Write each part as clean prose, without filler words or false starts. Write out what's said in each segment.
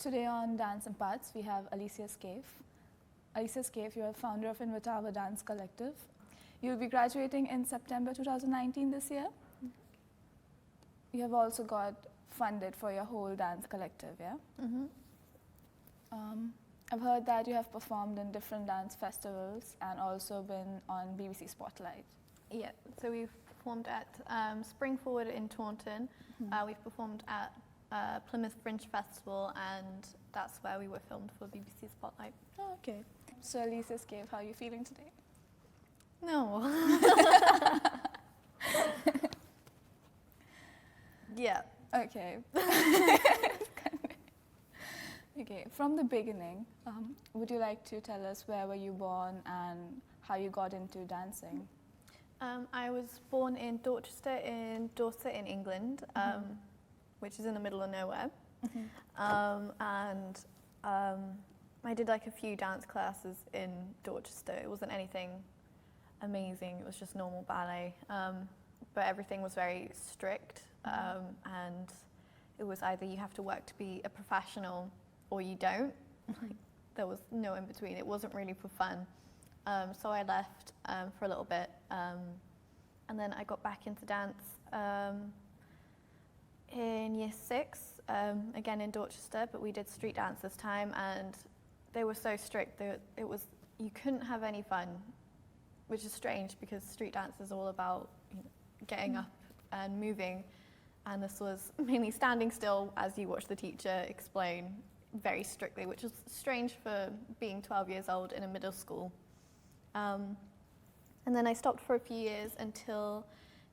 Today on Dance Imparts, we have Alicia Scaife. Alicia Scaife, you're a founder of Invitava Dance Collective. You'll be graduating in September 2019 this year. You have also got funded for your whole dance collective, yeah? I've heard that you have performed in different dance festivals and also been on BBC Spotlight. Yeah, so we've performed at Spring Forward in Taunton. We've performed at Plymouth Fringe Festival, and that's where we were filmed for BBC Spotlight. Oh, okay. So Alicia Scaife, how are you feeling today? No. Yeah. Okay. Okay, from the beginning, would you like to tell us where were you born and how you got into dancing? I was born in Dorchester in Dorset in England, which is in the middle of nowhere. And I did like a few dance classes in Dorchester. It wasn't anything amazing, it was just normal ballet. But everything was very strict, and it was either you have to work to be a professional or you don't. Like, there was no in between. It wasn't really for fun. So I left for a little bit, and then I got back into dance in year 6, again in Dorchester, but we did street dance this time, and they were so strict. You couldn't have any fun, which is strange because street dance is all about getting up and moving, and this was mainly standing still as you watch the teacher explain very strictly, which is strange for being 12 years old in a middle school. And then I stopped for a few years until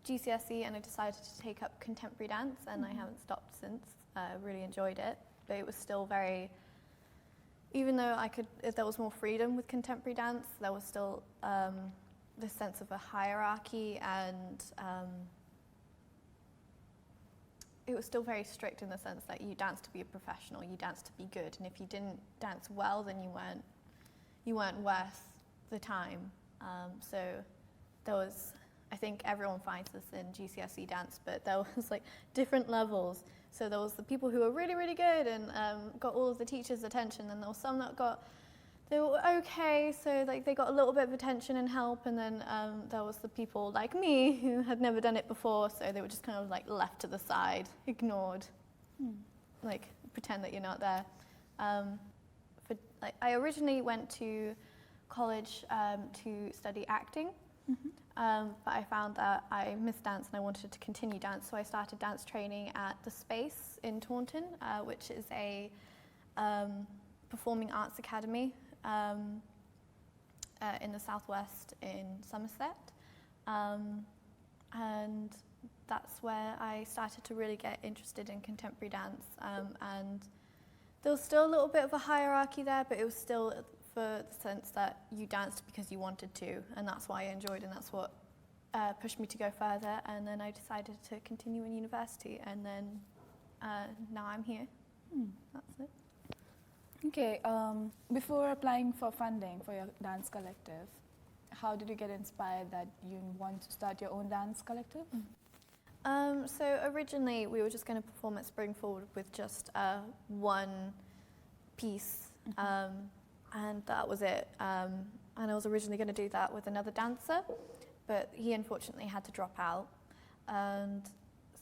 GCSE, and I decided to take up contemporary dance, and I haven't stopped since. I really enjoyed it, but it was still very, even though there was more freedom with contemporary dance, there was still this sense of a hierarchy, and it was still very strict in the sense that you danced to be a professional, you danced to be good, and if you didn't dance well, then you weren't worth the time. So there was, I think everyone finds this in GCSE dance, but there was like different levels. So there was the people who were really, really good and got all of the teachers' attention, and there was some that they were okay, so like they got a little bit of attention and help, and then there was the people like me who had never done it before, so they were just kind of like left to the side, ignored, like pretend that you're not there. I originally went to college to study acting, but I found that I missed dance and I wanted to continue dance, so I started dance training at the Space in Taunton, which is a performing arts academy in the southwest in Somerset, and that's where I started to really get interested in contemporary dance, and there was still a little bit of a hierarchy there, but it was still for the sense that you danced because you wanted to, and that's why I enjoyed, and that's what pushed me to go further. And then I decided to continue in university, and then now I'm here. That's it. Okay, before applying for funding for your dance collective, how did you get inspired that you want to start your own dance collective? So originally we were just going to perform at Spring Forward with just one piece, and that was it. And I was originally going to do that with another dancer, but he unfortunately had to drop out. And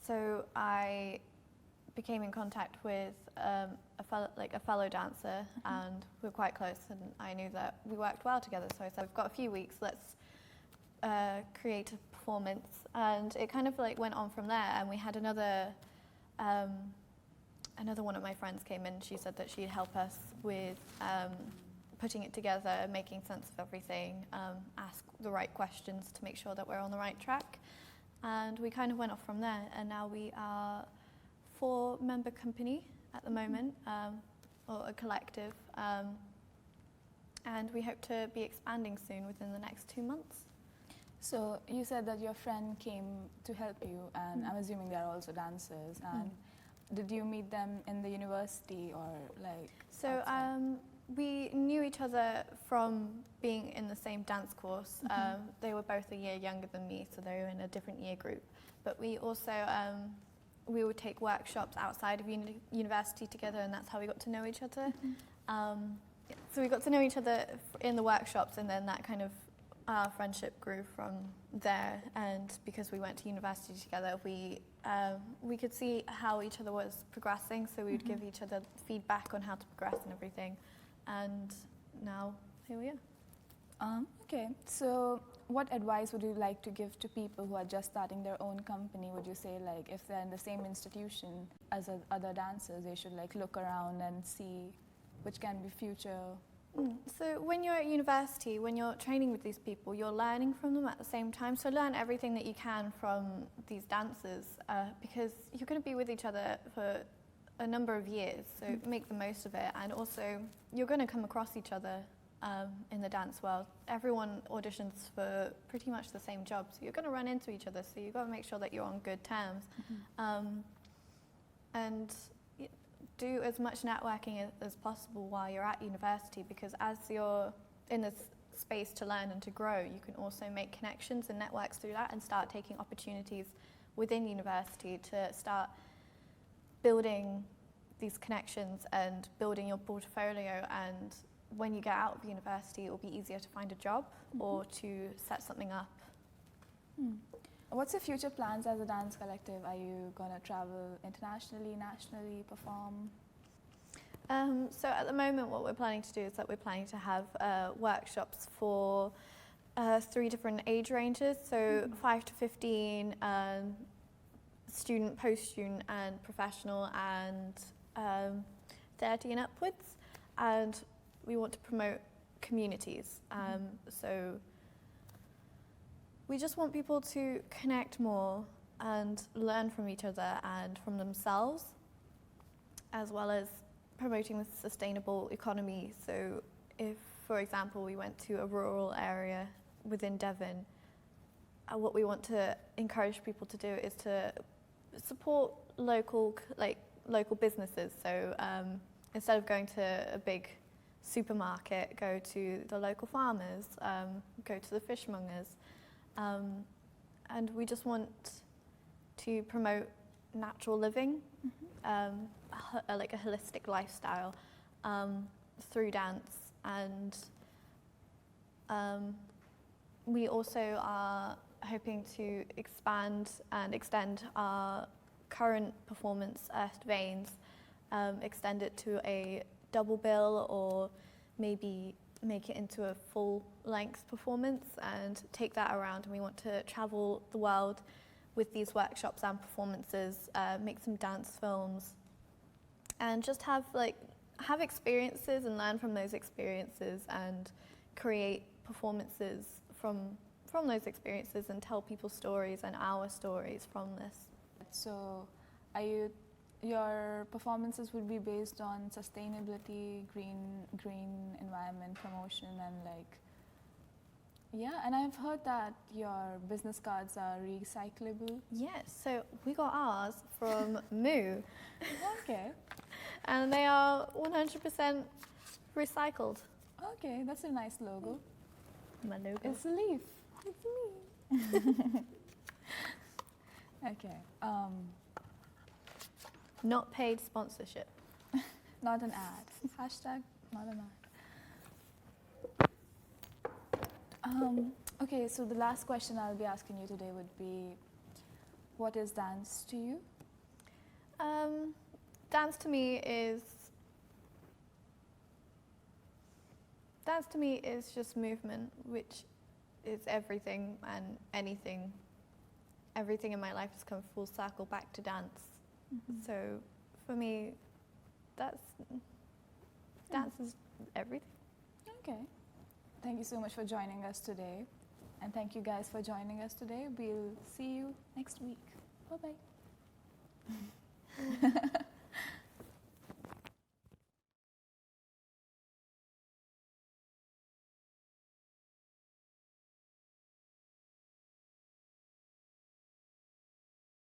so I became in contact with a fellow dancer, and we were quite close, and I knew that we worked well together, so I said, we've got a few weeks, let's create a performance. And it kind of like went on from there, and we had another one of my friends came in. She said that she'd help us with putting it together, making sense of everything, ask the right questions to make sure that we're on the right track. And we kind of went off from there, and now we are 4-member company at the moment, or a collective, and we hope to be expanding soon within the next 2 months. So you said that your friend came to help you, and I'm assuming they're also dancers, and did you meet them in the university or like? So we knew each other from being in the same dance course. They were both a year younger than me, so they were in a different year group. But we also we would take workshops outside of university together, and that's how we got to know each other. So we got to know each other in the workshops, and then that kind of our friendship grew from there. And because we went to university together, we could see how each other was progressing, so we would give each other feedback on how to progress and everything. And now here we are. Okay, so what advice would you like to give to people who are just starting their own company? Would you say, like, if they're in the same institution as other dancers, they should like look around and see which can be future? So when you're at university, when you're training with these people, you're learning from them at the same time. So learn everything that you can from these dancers, because you're going to be with each other for a number of years. So make the most of it. And also, you're going to come across each other in the dance world. Everyone auditions for pretty much the same job, so you're going to run into each other. So you've got to make sure that you're on good terms. And do as much networking as possible while you're at university, because as you're in this space to learn and to grow, you can also make connections and networks through that and start taking opportunities within university to start building these connections and building your portfolio. And when you get out of university, it will be easier to find a job or to set something up. What's your future plans as a dance collective? Are you going to travel internationally, nationally, perform? So at the moment, what we're planning to do is that we're planning to have workshops for 3 different age ranges, so 5 to 15, student, post-student, and professional, and 30 and upwards. And we want to promote communities. So we just want people to connect more and learn from each other and from themselves, as well as promoting the sustainable economy. So if, for example, we went to a rural area within Devon, what we want to encourage people to do is to support local businesses. So instead of going to a big supermarket, go to the local farmers, go to the fishmongers. And we just want to promote natural living, like a holistic lifestyle through dance. And we also are hoping to expand and extend our current performance at Veins, extend it to a double bill, or maybe make it into a full-length performance and take that around. And we want to travel the world with these workshops and performances, make some dance films, and just have experiences and learn from those experiences and create performances from those experiences and tell people's stories and our stories from this. So your performances would be based on sustainability, green environment promotion, and and I've heard that your business cards are recyclable. Yes, so we got ours from Moo. Okay. And they are 100% recycled. Okay, that's a nice logo. My logo. It's a leaf. It's me. Okay. Not paid sponsorship. Not an ad. Hashtag not an ad. Okay, so the last question I'll be asking you today would be, what is dance to you? Dance to me is just movement, which is everything and anything. Everything in my life has come full circle back to dance. So for me, dance is everything. Okay. Thank you so much for joining us today. And thank you guys for joining us today. We'll see you next week. Bye-bye.